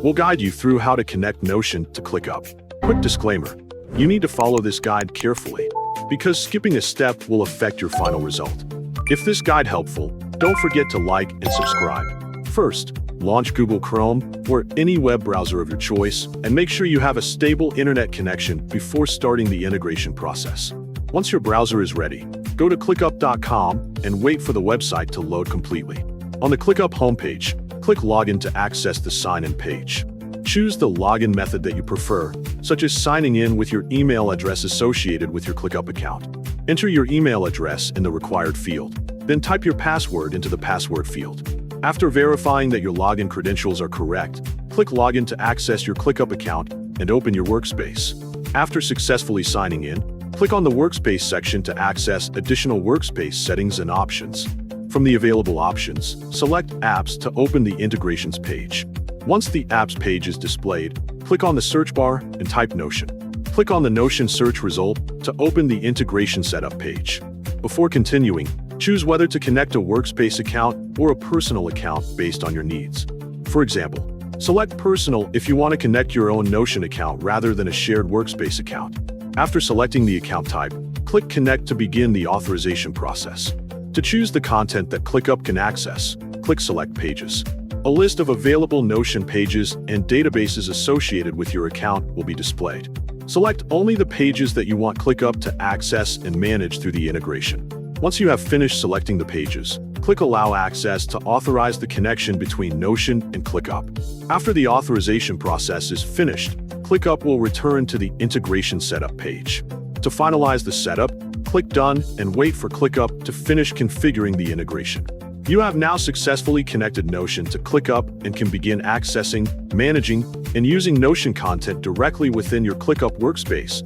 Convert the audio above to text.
We'll guide you through how to connect Notion to ClickUp. Quick disclaimer, you need to follow this guide carefully, because skipping a step will affect your final result. If this guide helpful, don't forget to like and subscribe. First, launch Google Chrome or any web browser of your choice, and make sure you have a stable internet connection before starting the integration process. Once your browser is ready, go to ClickUp.com and wait for the website to load completely. On the ClickUp homepage, click Login to access the sign-in page. Choose the login method that you prefer, such as signing in with your email address associated with your ClickUp account. Enter your email address in the required field, then type your password into the password field. After verifying that your login credentials are correct, click Login to access your ClickUp account and open your workspace. After successfully signing in, click on the Workspace section to access additional workspace settings and options. From the available options, select Apps to open the Integrations page. Once the Apps page is displayed, click on the search bar and type Notion. Click on the Notion search result to open the Integration Setup page. Before continuing, choose whether to connect a workspace account or a personal account based on your needs. For example, select Personal if you want to connect your own Notion account rather than a shared workspace account. After selecting the account type, click Connect to begin the authorization process. To choose the content that ClickUp can access, click Select Pages. A list of available Notion pages and databases associated with your account will be displayed. Select only the pages that you want ClickUp to access and manage through the integration. Once you have finished selecting the pages, click Allow Access to authorize the connection between Notion and ClickUp. After the authorization process is finished, ClickUp will return to the Integration Setup page. To finalize the setup, click Done and wait for ClickUp to finish configuring the integration. You have now successfully connected Notion to ClickUp and can begin accessing, managing, and using Notion content directly within your ClickUp workspace.